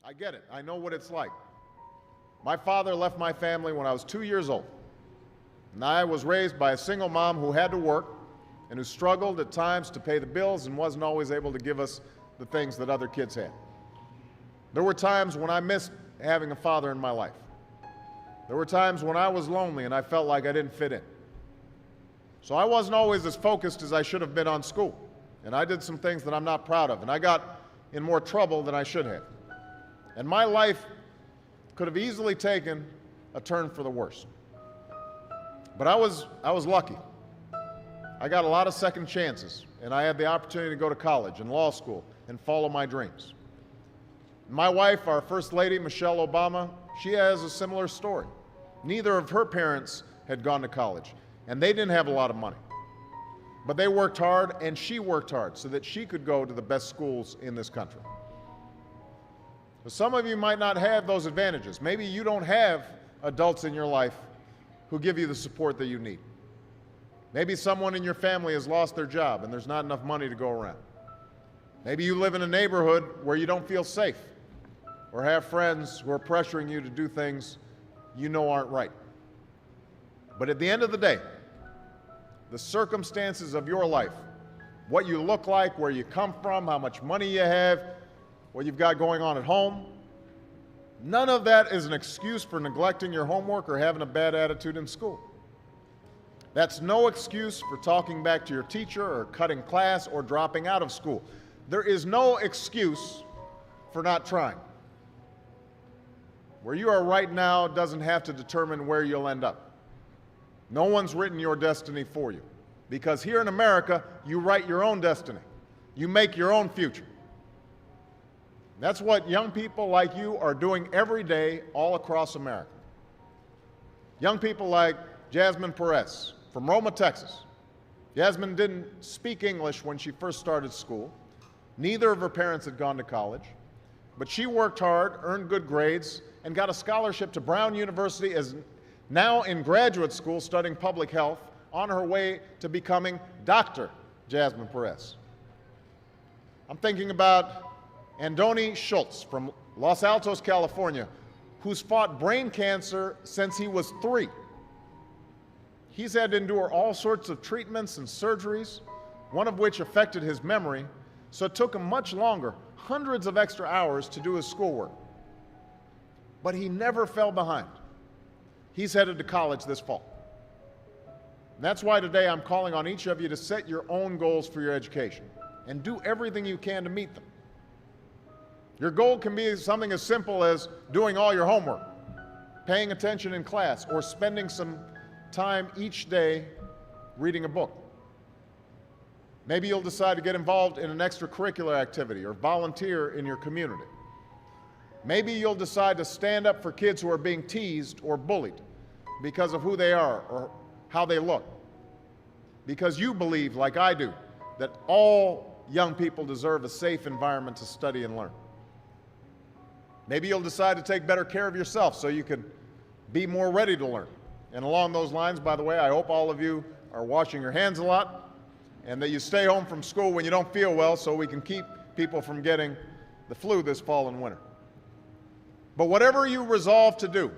I get it. I know what it's like. My father left my family when I was 2 years old, and I was raised by a single mom who had to work and who struggled at times to pay the bills and wasn't always able to give us the things that other kids had. There were times when I missed having a father in my life. There were times when I was lonely and I felt like I didn't fit in. So I wasn't always as focused as I should have been on school, and I did some things that I'm not proud of, and I got in more trouble than I should have. And my life could have easily taken a turn for the worse. But I was lucky. I got a lot of second chances, and I had the opportunity to go to college and law school and follow my dreams. My wife, our First Lady, Michelle Obama, she has a similar story. Neither of her parents had gone to college, and they didn't have a lot of money. But they worked hard, and she worked hard so that she could go to the best schools in this country. So some of you might not have those advantages. Maybe you don't have adults in your life who give you the support that you need. Maybe someone in your family has lost their job and there's not enough money to go around. Maybe you live in a neighborhood where you don't feel safe or have friends who are pressuring you to do things you know aren't right. But at the end of the day, the circumstances of your life, what you look like, where you come from, how much money you have, what you've got going on at home, none of that is an excuse for neglecting your homework or having a bad attitude in school. That's no excuse for talking back to your teacher or cutting class or dropping out of school. There is no excuse for not trying. Where you are right now doesn't have to determine where you'll end up. No one's written your destiny for you, because here in America, you write your own destiny. You make your own future. That's what young people like you are doing every day all across America. Young people like Jasmine Perez from Roma, Texas. Jasmine didn't speak English when she first started school. Neither of her parents had gone to college, but she worked hard, earned good grades, and got a scholarship to Brown University, is now in graduate school studying public health, on her way to becoming Dr. Jasmine Perez. I'm thinking about Andoni Schultz from Los Altos, California, who's fought brain cancer since he was 3. He's had to endure all sorts of treatments and surgeries, one of which affected his memory, so it took him much longer, hundreds of extra hours to do his schoolwork. But he never fell behind. He's headed to college this fall. And that's why today I'm calling on each of you to set your own goals for your education and do everything you can to meet them. Your goal can be something as simple as doing all your homework, paying attention in class, or spending some time each day reading a book. Maybe you'll decide to get involved in an extracurricular activity or volunteer in your community. Maybe you'll decide to stand up for kids who are being teased or bullied because of who they are or how they look. Because you believe, like I do, that all young people deserve a safe environment to study and learn. Maybe you'll decide to take better care of yourself so you can be more ready to learn. And along those lines, by the way, I hope all of you are washing your hands a lot and that you stay home from school when you don't feel well so we can keep people from getting the flu this fall and winter. But whatever you resolve to do,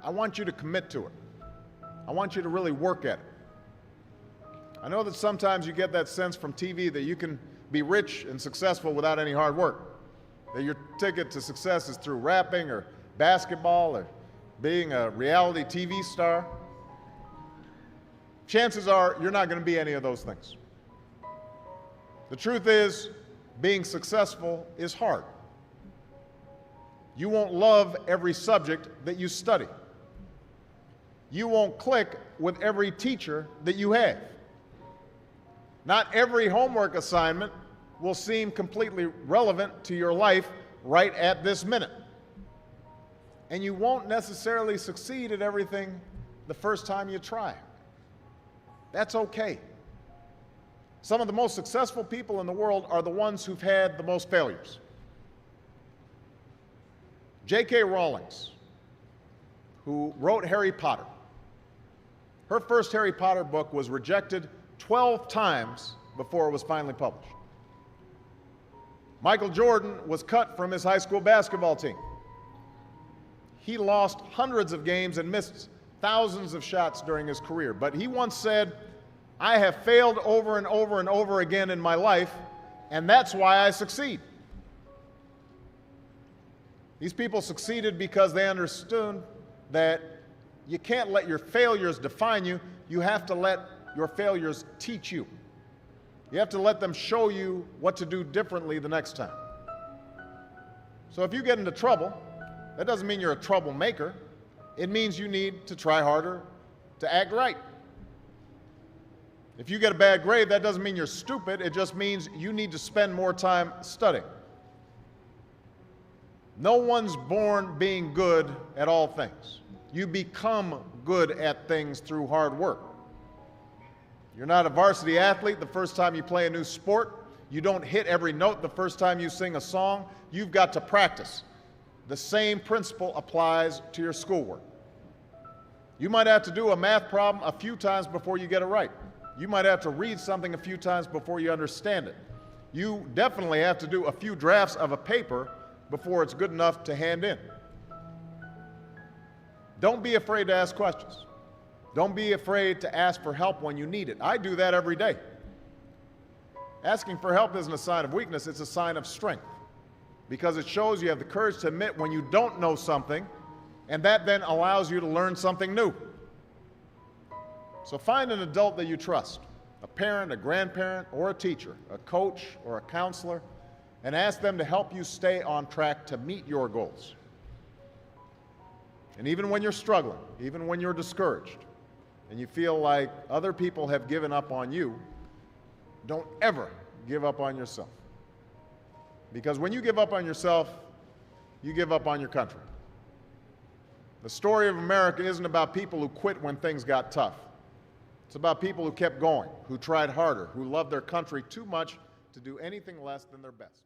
I want you to commit to it. I want you to really work at it. I know that sometimes you get that sense from TV that you can be rich and successful without any hard work, that your ticket to success is through rapping or basketball or being a reality TV star. Chances are you're not going to be any of those things. The truth is, being successful is hard. You won't love every subject that you study. You won't click with every teacher that you have. Not every homework assignment will seem completely relevant to your life right at this minute. And you won't necessarily succeed at everything the first time you try. That's okay. Some of the most successful people in the world are the ones who've had the most failures. J.K. Rowling, who wrote Harry Potter, her first Harry Potter book was rejected 12 times before it was finally published. Michael Jordan was cut from his high school basketball team. He lost hundreds of games and missed thousands of shots during his career. But he once said, "I have failed over and over and over again in my life, and that's why I succeed." These people succeeded because they understood that you can't let your failures define you. You have to let your failures teach you. You have to let them show you what to do differently the next time. So if you get into trouble, that doesn't mean you're a troublemaker. It means you need to try harder to act right. If you get a bad grade, that doesn't mean you're stupid. It just means you need to spend more time studying. No one's born being good at all things. You become good at things through hard work. You're not a varsity athlete the first time you play a new sport. You don't hit every note the first time you sing a song. You've got to practice. The same principle applies to your schoolwork. You might have to do a math problem a few times before you get it right. You might have to read something a few times before you understand it. You definitely have to do a few drafts of a paper before it's good enough to hand in. Don't be afraid to ask questions. Don't be afraid to ask for help when you need it. I do that every day. Asking for help isn't a sign of weakness, it's a sign of strength, because it shows you have the courage to admit when you don't know something, and that then allows you to learn something new. So find an adult that you trust, a parent, a grandparent, or a teacher, a coach, or a counselor, and ask them to help you stay on track to meet your goals. And even when you're struggling, even when you're discouraged, and you feel like other people have given up on you, don't ever give up on yourself. Because when you give up on yourself, you give up on your country. The story of America isn't about people who quit when things got tough. It's about people who kept going, who tried harder, who loved their country too much to do anything less than their best.